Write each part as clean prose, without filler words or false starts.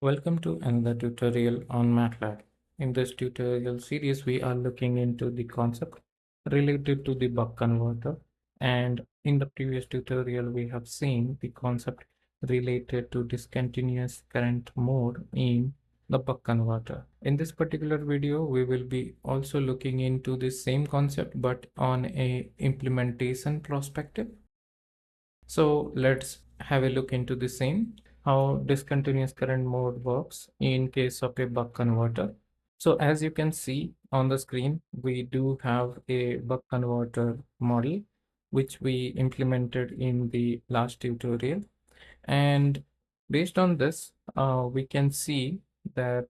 Welcome to another tutorial on MATLAB. In this tutorial series, we are looking into the concept related to the buck converter. And in the previous tutorial, we have seen the concept related to discontinuous current mode in the buck converter. In this particular video, we will be also looking into the same concept, but on a implementation perspective. So let's have a look into the same, how discontinuous current mode works in case of a buck converter. So as you can see on the screen, we do have a buck converter model, which we implemented in the last tutorial. And based on this, we can see that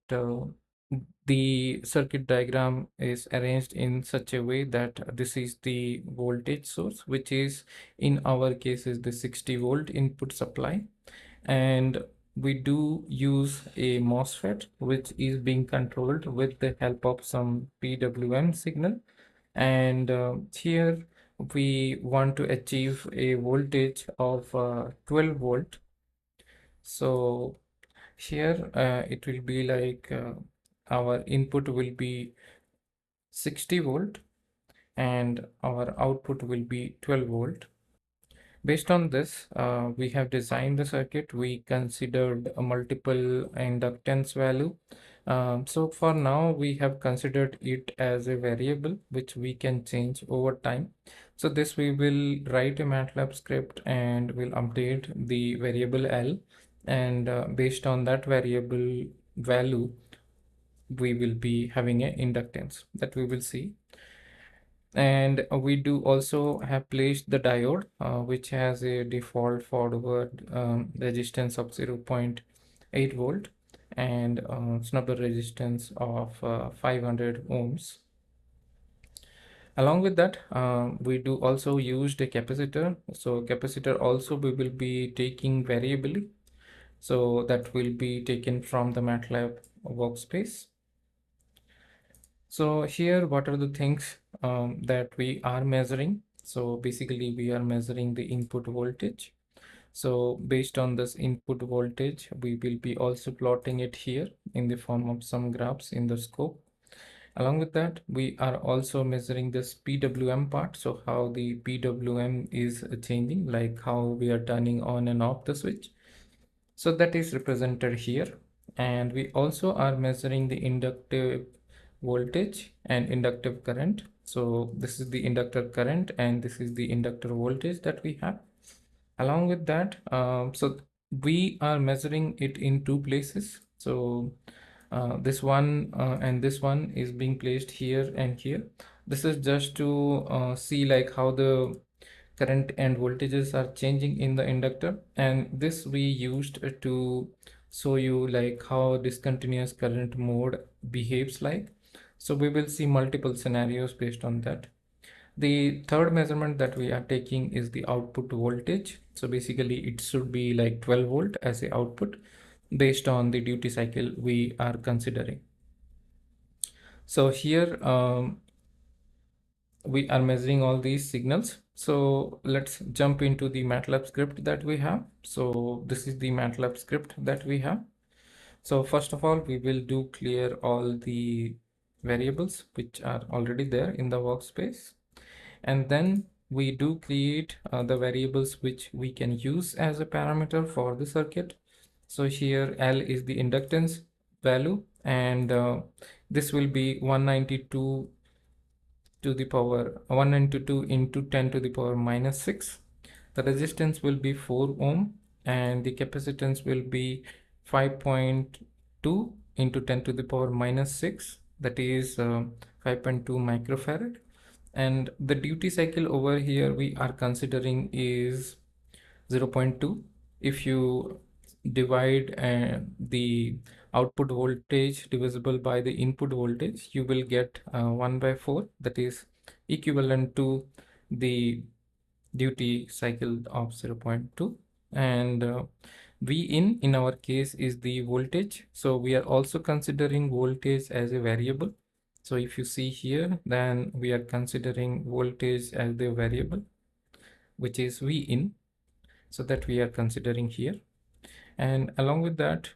the circuit diagram is arranged in such a way that this is the voltage source, which is in our case is the 60 volt input supply. And we do use a MOSFET, which is being controlled with the help of some PWM signal. And here we want to achieve a voltage of 12 volt. So here it will be like our input will be 60 volt and our output will be 12 volt. Based on this, we have designed the circuit. We considered a multiple inductance value. So for now, we have considered it as a variable which we can change over time. So this we will write a MATLAB script and will update the variable L. And based on that variable value, we will be having an inductance that we will see. And we do also have placed the diode, which has a default forward resistance of 0.8 volt and snubber resistance of 500 ohms. Along with that, we do also used a capacitor. So capacitor also we will be taking variably. So that will be taken from the MATLAB workspace. So here, what are the things that we are measuring? So basically we are measuring the input voltage. So based on this input voltage, we will be also plotting it here in the form of some graphs in the scope. Along with that, we are also measuring this PWM part. So how the PWM is changing, like how we are turning on and off the switch. So that is represented here. And we also are measuring the inductive voltage and inductive current. So this is the inductor current and this is the inductor voltage that we have. Along with that, so we are measuring it in two places. So this one and this one is being placed here and here. This is just to see like how the current and voltages are changing in the inductor, and this we used to show you like how discontinuous current mode behaves like. So we will see multiple scenarios based on that. The third measurement that we are taking is the output voltage. So basically it should be like 12 volt as a output based on the duty cycle we are considering. So here we are measuring all these signals. So let's jump into the MATLAB script that we have. So this is the MATLAB script that we have. So first of all, we will do clear all the variables which are already there in the workspace. And then we do create the variables which we can use as a parameter for the circuit. So here L is the inductance value, and this will be 192 to the power 192 into 10 to the power minus 6. The resistance will be 4 ohm and the capacitance will be 5.2 into 10 to the power minus 6, that is 5.2 microfarad. And the duty cycle over here we are considering is 0.2. If you divide the output voltage divisible by the input voltage, you will get 1/4, that is equivalent to the duty cycle of 0.2. And V in our case is the voltage. So we are also considering voltage as a variable. So if you see here, then we are considering voltage as the variable, which is V in. So that we are considering here. And along with that,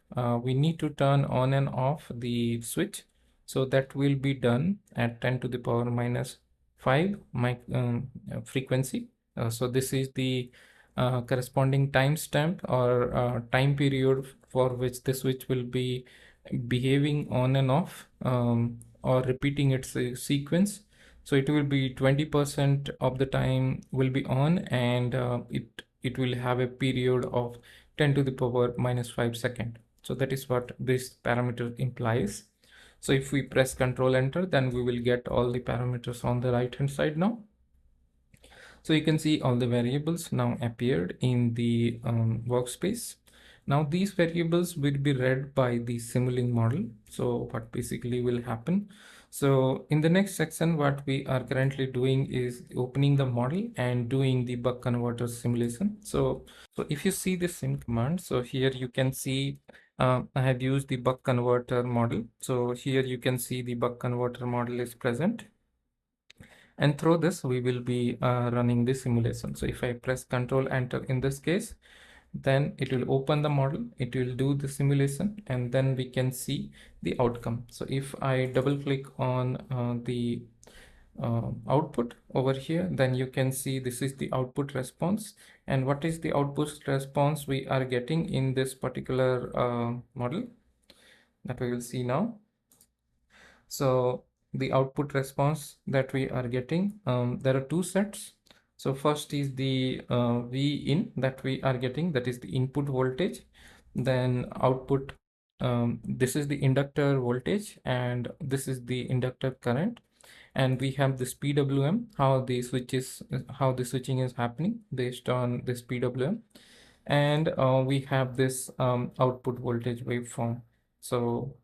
we need to turn on and off the switch. So that will be done at 10 to the power minus 5 frequency. So this is the corresponding timestamp or time period for which the switch will be behaving on and off, or repeating its sequence. So it will be 20% of the time will be on, and it will have a period of 10 to the power minus 5 second. So that is what this parameter implies. So if we press Control Enter, then we will get all the parameters on the right hand side now. So you can see all the variables now appeared in the workspace. Now these variables will be read by the Simulink model. So what basically will happen? So in the next section, what we are currently doing is opening the model and doing the buck converter simulation. So if you see the sim command, so here you can see I have used the buck converter model. So here you can see the buck converter model is present. And through this, we will be running the simulation. So if I press Control Enter in this case, then it will open the model, it will do the simulation, and then we can see the outcome. So if I double click on the output over here, then you can see this is the output response. And what is the output response we are getting in this particular model that we will see now. So the output response that we are getting, there are two sets. So first is the V in that we are getting, that is the input voltage. Then output, this is the inductor voltage, and this is the inductor current. And we have this PWM, how the switching is happening based on this PWM. And we have this output voltage waveform. So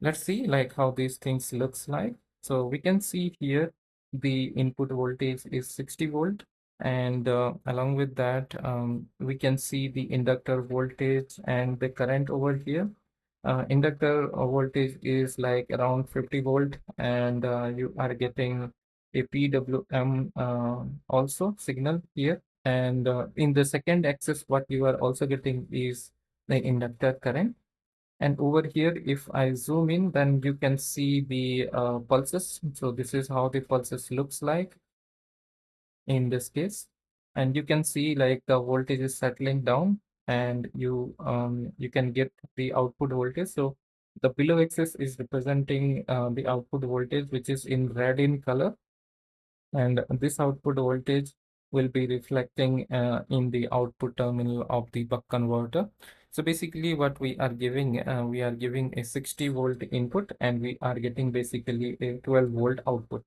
let's see like how these things looks like. So we can see here the input voltage is 60 volt, and along with that, we can see the inductor voltage and the current over here. Inductor voltage is like around 50 volt, and you are getting a PWM also signal here. And in the second axis, what you are also getting is the inductor current. And over here, if I zoom in, then you can see the pulses. So this is how the pulses looks like in this case. And you can see like the voltage is settling down, and you can get the output voltage. So the below axis is representing the output voltage, which is in red in color. And this output voltage will be reflecting in the output terminal of the buck converter. So basically what we are giving a 60 volt input, and we are getting basically a 12 volt output.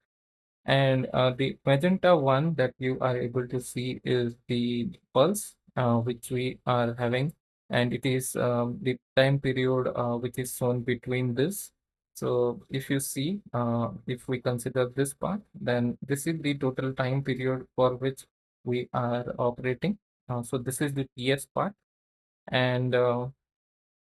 And the magenta one that you are able to see is the pulse, which we are having, and it is the time period which is shown between this. So if you see, if we consider this part, then this is the total time period for which we are operating. So this is the TS part. And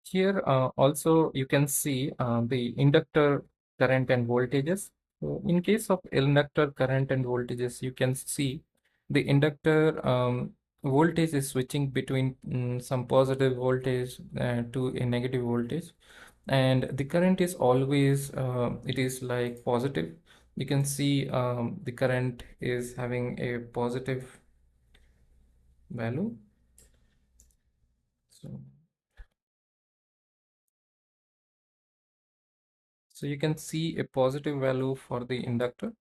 here also you can see the inductor current and voltages. So in case of inductor current and voltages, you can see the inductor voltage is switching between some positive voltage to a negative voltage, and the current is always it is like positive. You can see the current is having a positive value. So you can see a positive value for the inductor,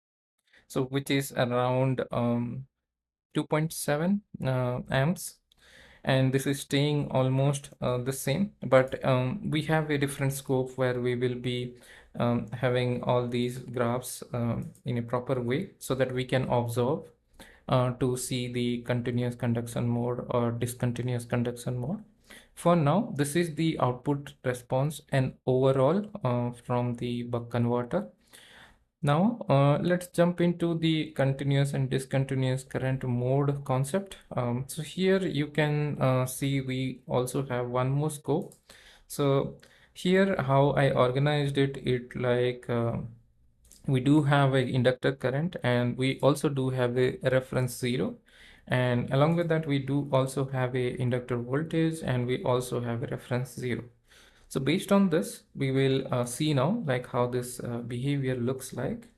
so which is around 2.7 amps, and this is staying almost the same. But we have a different scope where we will be having all these graphs in a proper way, so that we can observe to see the continuous conduction mode or discontinuous conduction mode. For now, this is the output response and overall from the buck converter. Now, let's jump into the continuous and discontinuous current mode concept. So here you can see we also have one more scope. So here how I organized it like we do have an inductor current, and we also do have a reference zero. And along with that, we do also have a inductor voltage, and we also have a reference 0. So based on this, we will see now like how this behavior looks like.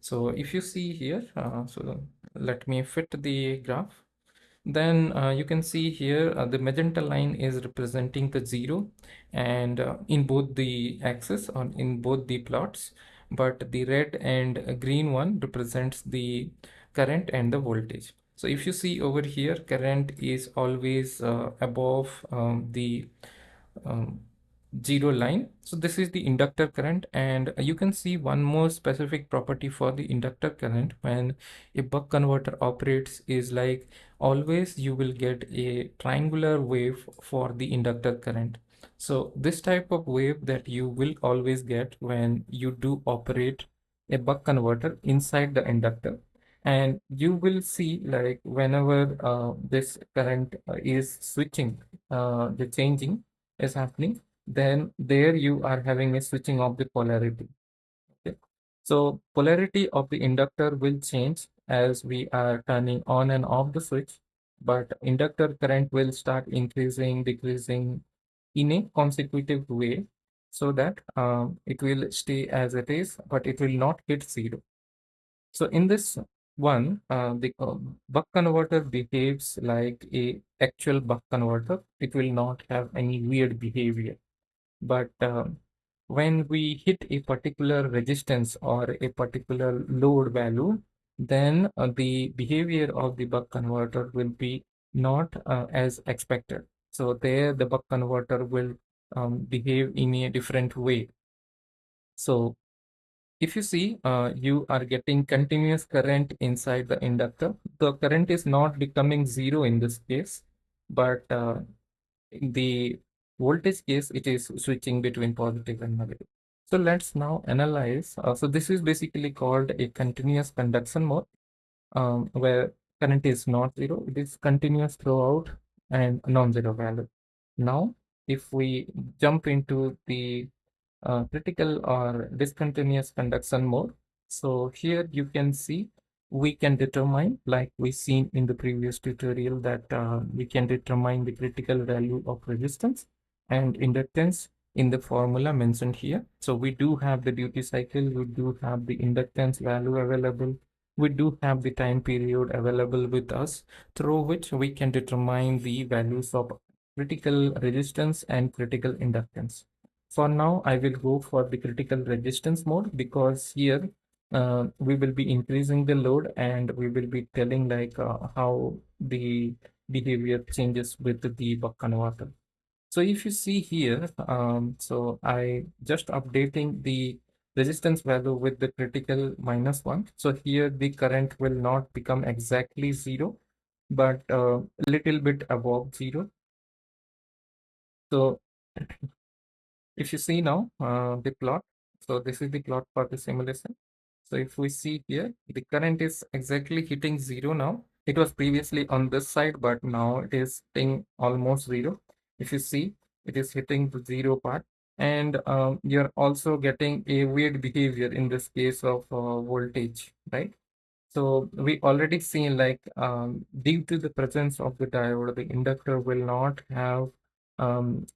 So if you see here, so let me fit the graph. Then you can see here the magenta line is representing the 0, and in both the axis or in both the plots, but the red and green one represents the current and the voltage. So if you see over here, current is always above the um, 0 line. So this is the inductor current, and you can see one more specific property for the inductor current when a buck converter operates is like always you will get a triangular wave for the inductor current. So this type of wave that you will always get when you do operate a buck converter inside the inductor, and you will see like whenever this current is switching, the changing is happening, then there you are having a switching of the polarity. Okay. So polarity of the inductor will change as we are turning on and off the switch, but inductor current will start increasing, decreasing in a consecutive way, so that it will stay as it is, but it will not hit 0. So in this one, the buck converter behaves like a actual buck converter. It will not have any weird behavior. But when we hit a particular resistance or a particular load value, then the behavior of the buck converter will be not as expected. So there the buck converter will behave in a different way. So if you see, you are getting continuous current inside the inductor. The current is not becoming 0 in this case, but in the voltage case, it is switching between positive and negative. So let's now analyze. So this is basically called a continuous conduction mode, where current is not 0. It is continuous throughout and non-zero value. Now, if we jump into the critical or discontinuous conduction mode. So here you can see we can determine, like we seen in the previous tutorial, that we can determine the critical value of resistance and inductance in the formula mentioned here. So we do have the duty cycle, we do have the inductance value available, we do have the time period available with us, through which we can determine the values of critical resistance and critical inductance. For now, I will go for the critical resistance mode, because here we will be increasing the load and we will be telling like how the behavior changes with the buck converter. So if you see here, so I just updating the resistance value with the critical -1. So here the current will not become exactly 0, but a little bit above 0. So if you see now the plot, so this is the plot for the simulation. So if we see here, the current is exactly hitting 0 now. It was previously on this side, but now it is hitting almost 0. If you see, it is hitting the 0 part. And you're also getting a weird behavior in this case of voltage, right? So we already seen like due to the presence of the diode, the inductor will not have um,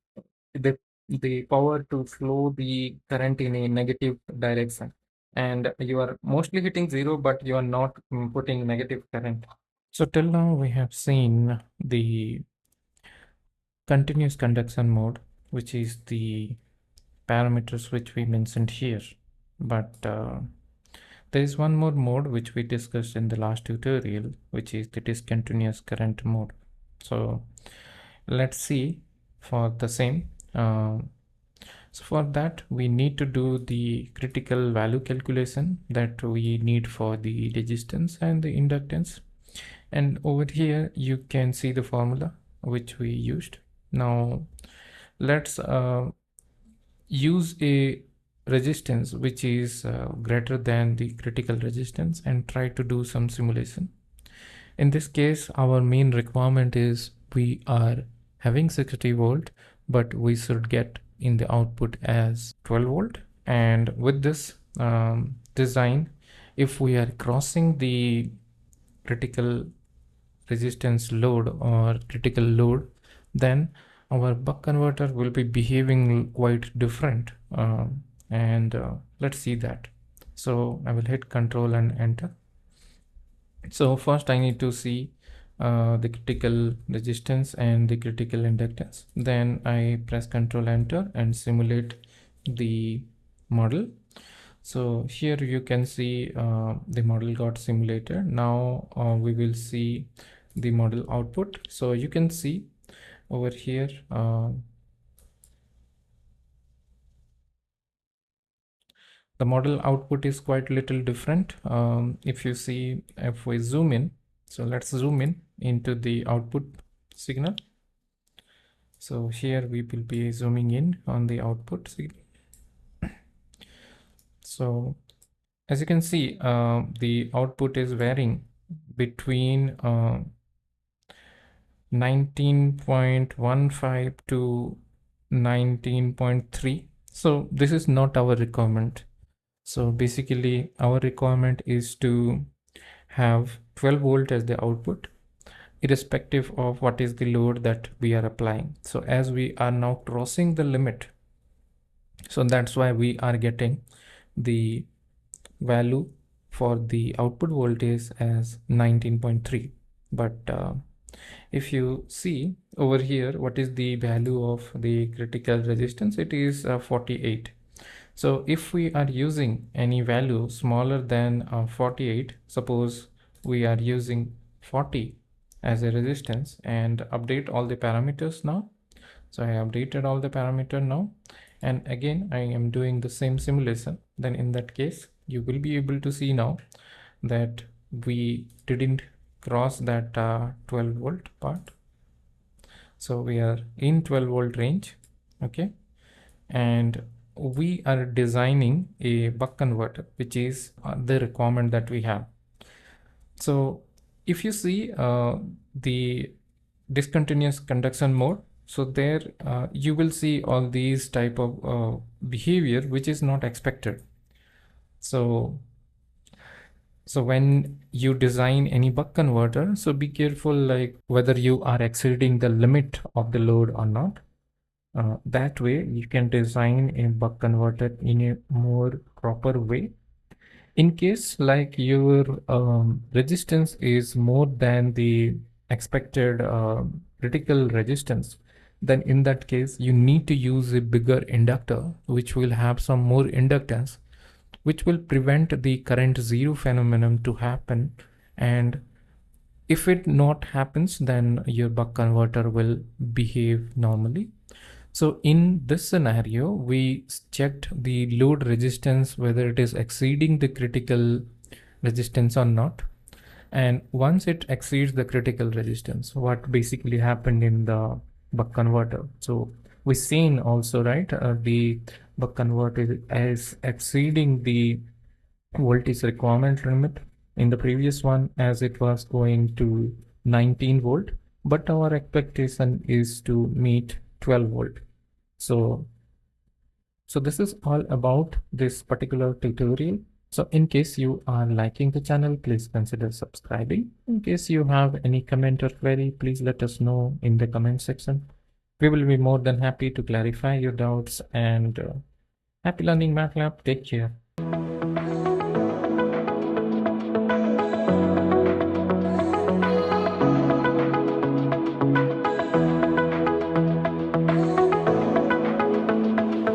the the power to flow the current in a negative direction, and you are mostly hitting 0, but you are not putting negative current. So till now we have seen the continuous conduction mode, which is the parameters which we mentioned here, but there is one more mode which we discussed in the last tutorial, which is the discontinuous current mode. So let's see for the same. So for that, we need to do the critical value calculation that we need for the resistance and the inductance. And over here, you can see the formula which we used. Now, let's use a resistance which is greater than the critical resistance and try to do some simulation. In this case, our main requirement is we are having 60 volt, but we should get in the output as 12 volt. And with this design, if we are crossing the critical resistance load or critical load, then our buck converter will be behaving quite different. And let's see that. So I will hit Control and enter. So first I need to see the critical resistance and the critical inductance. Then I press Control enter and simulate the model. So here you can see the model got simulated. Now we will see the model output. So you can see over here the model output is quite little different. If you see, if we zoom in, so let's zoom in into the output signal. So here we will be zooming in on the output signal. So as you can see, the output is varying between 19.15 to 19.3. So this is not our requirement. So basically our requirement is to have 12 volt as the output, irrespective of what is the load that we are applying. So as we are now crossing the limit, so that's why we are getting the value for the output voltage as 19.3. But if you see over here, what is the value of the critical resistance? It is 48. So if we are using any value smaller than 48, suppose we are using 40 as a resistance, and update all the parameters now. So I updated all the parameter now, and again I am doing the same simulation. Then in that case you will be able to see now that we didn't cross that 12 volt part. So we are in 12 volt range. Okay, and we are designing a buck converter, which is the requirement that we have. So if you see the discontinuous conduction mode, so there you will see all these type of behavior which is not expected. So when you design any buck converter, so be careful like whether you are exceeding the limit of the load or not. That way you can design a buck converter in a more proper way. In case like your resistance is more than the expected critical resistance, then in that case you need to use a bigger inductor which will have some more inductance, which will prevent the current zero phenomenon to happen. And if it not happens, then your buck converter will behave normally. So in this scenario, we checked the load resistance, whether it is exceeding the critical resistance or not. And once it exceeds the critical resistance, what basically happened in the buck converter? So we seen also, right, the buck converter is exceeding the voltage requirement limit in the previous one, as it was going to 19 volt, but our expectation is to meet 12 volt. So this is all about this particular tutorial. So in case you are liking the channel, please consider subscribing. In case you have any comment or query, please let us know in the comment section. We will be more than happy to clarify your doubts, and happy learning MATLAB. Take care.